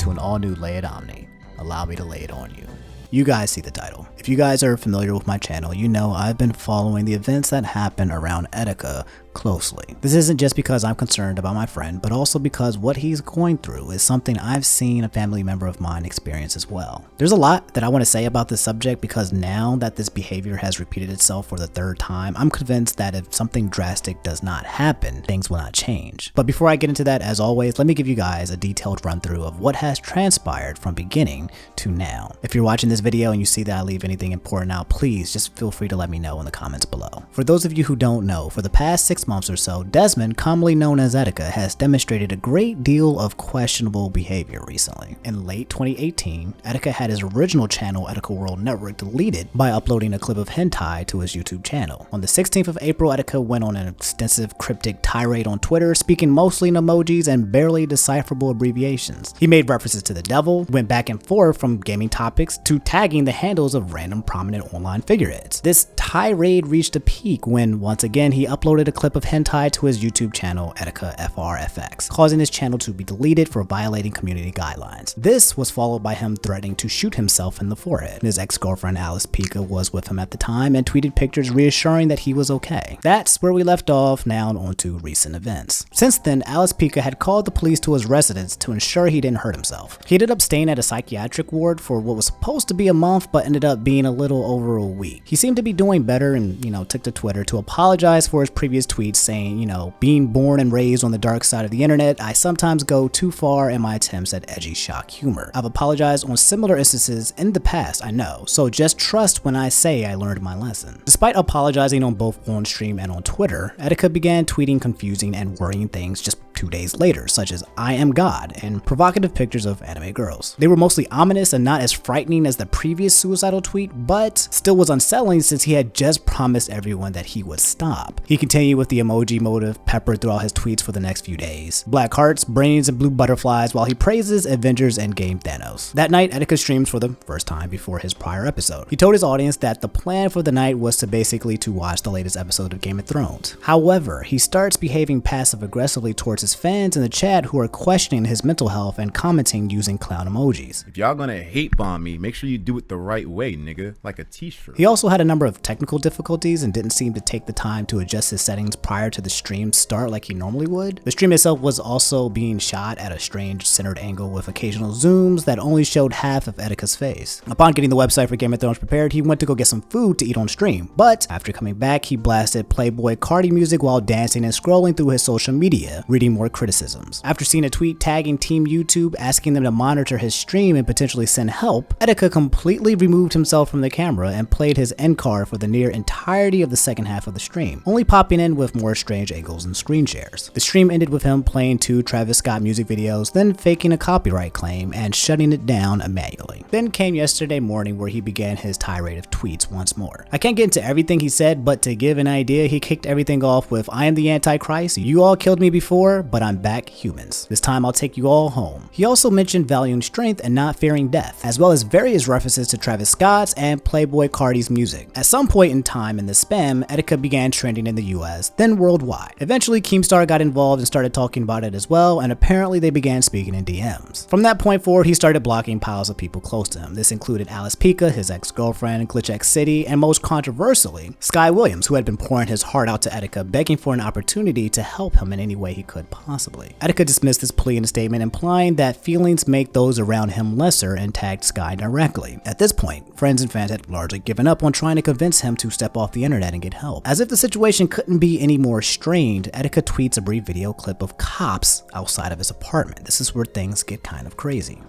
to an all-new Lay It Omni. Allow me to lay it on you. You guys see the title. If you guys are familiar with my channel, you know I've been following the events that happen around Etika closely. This isn't just because I'm concerned about my friend, but also because what he's going through is something I've seen a family member of mine experience as well. There's a lot that I want to say about this subject because now that this behavior has repeated itself for the third time, I'm convinced that if something drastic does not happen, things will not change. But before I get into that, as always, let me give you guys a detailed run through of what has transpired from beginning to now. If you're watching this video and you see that I leave anything important out, please just feel free to let me know in the comments below. For those of you who don't know, for the past 6 months or so, Desmond, commonly known as Etika, has demonstrated a great deal of questionable behavior recently. In late 2018, Etika had his original channel, Etika World Network, deleted by uploading a clip of hentai to his YouTube channel. On the 16th of April, Etika went on an extensive cryptic tirade on Twitter, speaking mostly in emojis and barely decipherable abbreviations. He made references to the devil, went back and forth from gaming topics to tagging the handles of random prominent online figureheads. This tirade reached a peak when, once again, he uploaded a clip of hentai to his YouTube channel, Etika FRFX, causing his channel to be deleted for violating community guidelines. This was followed by him threatening to shoot himself in the forehead. His ex-girlfriend Etika was with him at the time and tweeted pictures reassuring that he was okay. That's where we left off, now on to recent events. Since then, Etika had called the police to his residence to ensure he didn't hurt himself. He ended up staying at a psychiatric ward for what was supposed to be a month, but ended up being a little over a week. He seemed to be doing better and, took to Twitter to apologize for his previous tweets saying, being born and raised on the dark side of the internet, I sometimes go too far in my attempts at edgy shock humor. I've apologized on similar instances in the past, I know, so just trust when I say I learned my lesson. Despite apologizing on both on stream and on Twitter, Etika began tweeting confusing and worrying things just 2 days later, such as I am God and provocative pictures of anime girls. They were mostly ominous and not as frightening as the previous suicidal tweet, but still was unsettling since he had just promised everyone that he would stop. He continued with the emoji motive peppered throughout his tweets for the next few days. Black hearts, brains, and blue butterflies while he praises Avengers Endgame Thanos. That night, Etika streams for the first time before his prior episode. He told his audience that the plan for the night was to basically watch the latest episode of Game of Thrones. However, he starts behaving passive-aggressively towards his fans in the chat who are questioning his mental health and commenting using clown emojis. If y'all gonna hate bomb me, make sure you do it the right way, nigga, like a t-shirt. He also had a number of technical difficulties and didn't seem to take the time to adjust his settings prior to the stream start like he normally would. The stream itself was also being shot at a strange centered angle with occasional zooms that only showed half of Etika's face. Upon getting the website for Game of Thrones prepared, he went to go get some food to eat on stream, but after coming back, he blasted Playboy Cardi music while dancing and scrolling through his social media, reading more criticisms. After seeing a tweet tagging Team YouTube asking them to monitor his stream and potentially send help, Etika completely removed himself from the camera and played his end card for the near entirety of the second half of the stream, only popping in with more strange angles and screen shares. The stream ended with him playing 2 Travis Scott music videos, then faking a copyright claim and shutting it down manually. Then came yesterday morning where he began his tirade of tweets once more. I can't get into everything he said, but to give an idea, he kicked everything off with I am the Antichrist, you all killed me before, but I'm back humans. This time I'll take you all home. He also mentioned valuing strength and not fearing death, as well as various references to Travis Scott's and Playboy Cardi's music. At some point in time in the spam, Etika began trending in the US, then worldwide. Eventually, Keemstar got involved and started talking about it as well, and apparently they began speaking in DMs. From that point forward, he started blocking piles of people close to him. This included Etika, his ex-girlfriend, Glitch X City, and most controversially, Sky Williams, who had been pouring his heart out to Etika, begging for an opportunity to help him in any way he could possibly. Etika dismissed this plea in a statement implying that feelings make those around him lesser and tagged Sky directly. At this point, friends and fans had largely given up on trying to convince him to step off the internet and get help. As if the situation couldn't be any more strained, Etika tweets a brief video clip of cops outside of his apartment. This is where things get kind of crazy.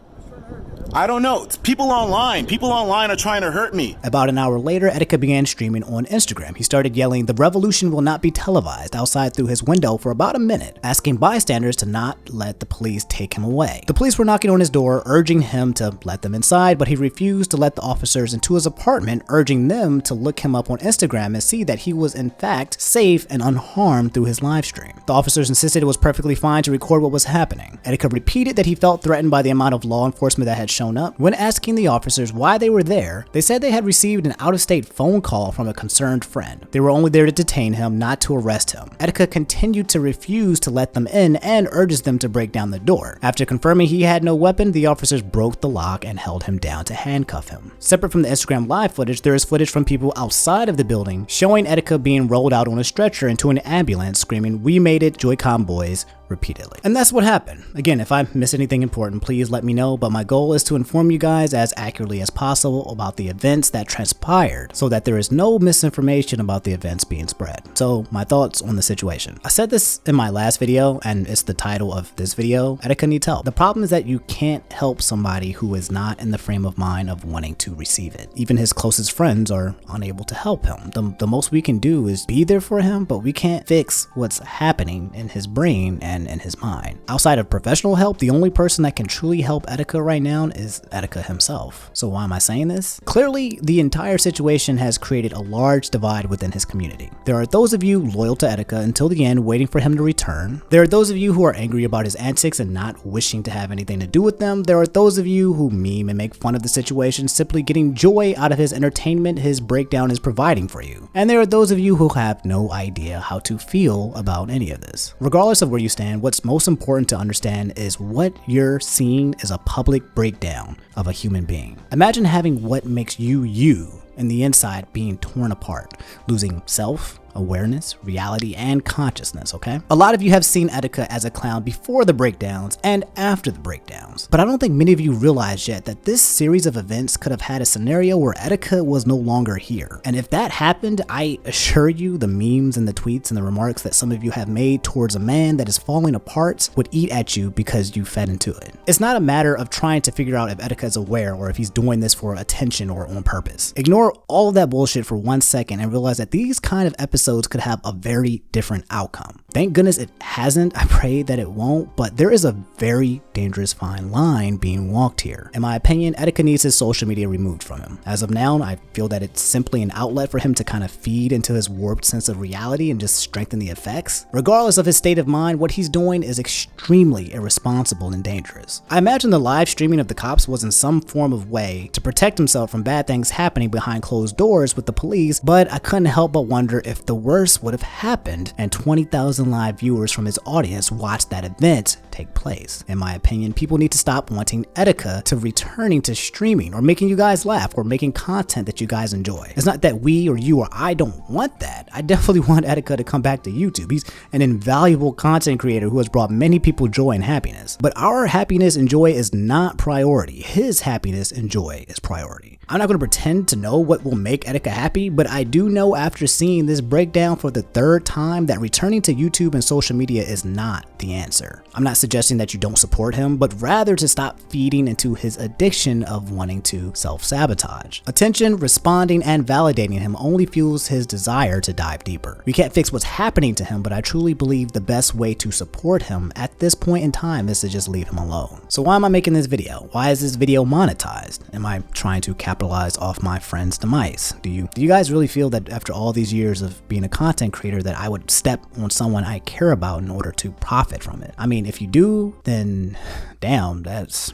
I don't know. It's people online. People online are trying to hurt me. About an hour later, Etika began streaming on Instagram. He started yelling, "The revolution will not be televised," outside through his window for about a minute, asking bystanders to not let the police take him away. The police were knocking on his door, urging him to let them inside, but he refused to let the officers into his apartment, urging them to look him up on Instagram and see that he was in fact safe and unharmed through his live stream. The officers insisted it was perfectly fine to record what was happening. Etika repeated that he felt threatened by the amount of law enforcement enforcement that had shown up. When asking the officers why they were there, they said they had received an out-of-state phone call from a concerned friend. They were only there to detain him, not to arrest him. Etika continued to refuse to let them in and urges them to break down the door. After confirming he had no weapon, the officers broke the lock and held him down to handcuff him. Separate from the Instagram live footage, there is footage from people outside of the building showing Etika being rolled out on a stretcher into an ambulance screaming, "We made it, Joy-Con boys," repeatedly. And that's what happened. Again, if I miss anything important, please let me know, but my goal is to inform you guys as accurately as possible about the events that transpired so that there is no misinformation about the events being spread. So my thoughts on the situation. I said this in my last video, and it's the title of this video, Etika needs help. The problem is that you can't help somebody who is not in the frame of mind of wanting to receive it. Even his closest friends are unable to help him. The most we can do is be there for him, but we can't fix what's happening in his brain and in his mind. Outside of professional help, the only person that can truly help Etika right now is Etika himself. So why am I saying this? Clearly, the entire situation has created a large divide within his community. There are those of you loyal to Etika until the end, waiting for him to return. There are those of you who are angry about his antics and not wishing to have anything to do with them. There are those of you who meme and make fun of the situation, simply getting joy out of his entertainment his breakdown is providing for you. And there are those of you who have no idea how to feel about any of this. Regardless of where you stand, what's most important to understand is what you're seeing is a public breakdown of a human being. Imagine having what makes you you and the inside being torn apart, losing self, awareness, reality, and consciousness, okay? A lot of you have seen Etika as a clown before the breakdowns and after the breakdowns, but I don't think many of you realize yet that this series of events could have had a scenario where Etika was no longer here. And if that happened, I assure you the memes and the tweets and the remarks that some of you have made towards a man that is falling apart would eat at you because you fed into it. It's not a matter of trying to figure out if Etika is aware or if he's doing this for attention or on purpose. Ignore all of that bullshit for 1 second and realize that these kind of episodes could have a very different outcome. Thank goodness it hasn't. I pray that it won't, but there is a very dangerous fine line being walked here. In my opinion, Etika needs his social media removed from him. As of now, I feel that it's simply an outlet for him to kind of feed into his warped sense of reality and just strengthen the effects. Regardless of his state of mind, what he's doing is extremely irresponsible and dangerous. I imagine the live streaming of the cops was in some form of way to protect himself from bad things happening behind closed doors with the police, but I couldn't help but wonder if the worst would have happened and 20,000 live viewers from his audience watched that event take place. In my opinion, people need to stop wanting Etika to returning to streaming or making you guys laugh or making content that you guys enjoy. It's not that we or you or I don't want that. I definitely want Etika to come back to YouTube. He's an invaluable content creator who has brought many people joy and happiness. But our happiness and joy is not priority. His happiness and joy is priority. I'm not going to pretend to know what will make Etika happy, but I do know after seeing this breakdown for the third time that returning to YouTube and social media is not the answer. I'm not suggesting that you don't support him, but rather to stop feeding into his addiction of wanting to self-sabotage. Attention, responding, and validating him only fuels his desire to dive deeper. We can't fix what's happening to him, but I truly believe the best way to support him at this point in time is to just leave him alone. So why am I making this video? Why is this video monetized? Am I trying to capitalize off my friend's demise? Do you guys really feel that after all these years of being a content creator that I would step on someone I care about in order to profit from it? I mean, if you do, then damn, that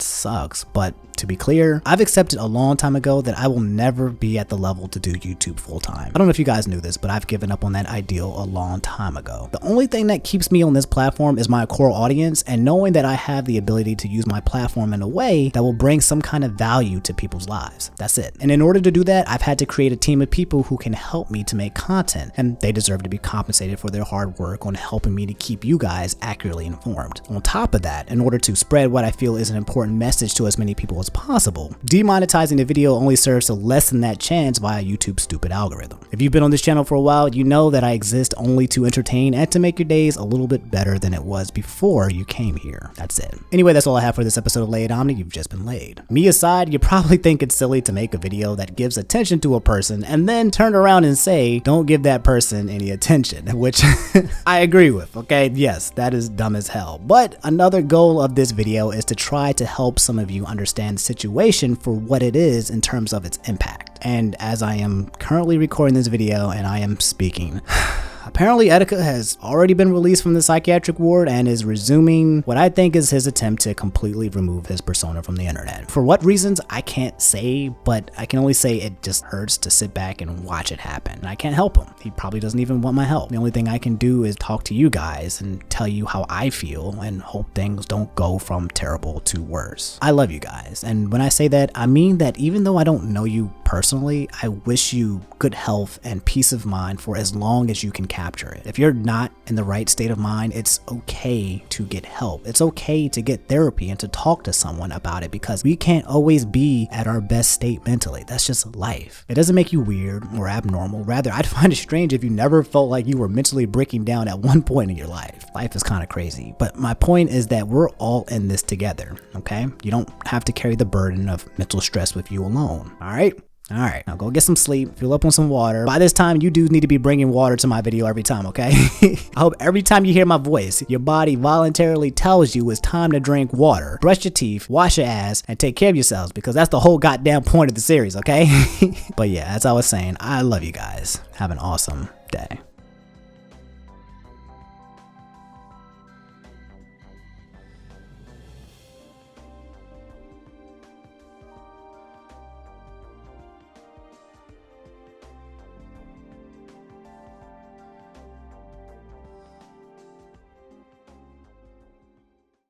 sucks. But to be clear, I've accepted a long time ago that I will never be at the level to do YouTube full time. I don't know if you guys knew this, but I've given up on that ideal a long time ago. The only thing that keeps me on this platform is my core audience and knowing that I have the ability to use my platform in a way that will bring some kind of value to people's lives. That's it. And in order to do that, I've had to create a team of people who can help me to make content, and they deserve to be compensated for their hard work on helping me to keep you guys accurately informed. On top of that, in order to spread what I feel is an important message to as many people as possible, demonetizing the video only serves to lessen that chance via YouTube's stupid algorithm. If you've been on this channel for a while, you know that I exist only to entertain and to make your days a little bit better than it was before you came here. That's it. Anyway, that's all I have for this episode of Laid Omni. You've just been laid. Me aside, you probably think it's silly to make a video that gives attention to a person and then turn around and say, don't give that person any attention, which I agree with, okay? Yes, that is dumb as hell. But another goal of this video is to try to help some of you understand the situation for what it is in terms of its impact. And as I am currently recording this video and I am speaking, Apparently Etika has already been released from the psychiatric ward and is resuming what I think is his attempt to completely remove his persona from the internet. For what reasons, I can't say, but I can only say it just hurts to sit back and watch it happen. And I can't help him. He probably doesn't even want my help. The only thing I can do is talk to you guys and tell you how I feel and hope things don't go from terrible to worse. I love you guys, and when I say that, I mean that even though I don't know you personally, I wish you good health and peace of mind for as long as you can capture it. If you're not in the right state of mind, it's okay to get help. It's okay to get therapy and to talk to someone about it, because we can't always be at our best state mentally. That's just life. It doesn't make you weird or abnormal. Rather, I'd find it strange if you never felt like you were mentally breaking down at one point in your life. Life is kind of crazy, but my point is that we're all in this together, okay? You don't have to carry the burden of mental stress with you alone, all right? All right, now go get some sleep, fill up on some water. By this time, you dudes need to be bringing water to my video every time, okay? I hope every time you hear my voice, your body voluntarily tells you it's time to drink water, brush your teeth, wash your ass, and take care of yourselves, because that's the whole goddamn point of the series, okay? But yeah, as I was saying, I love you guys. Have an awesome day.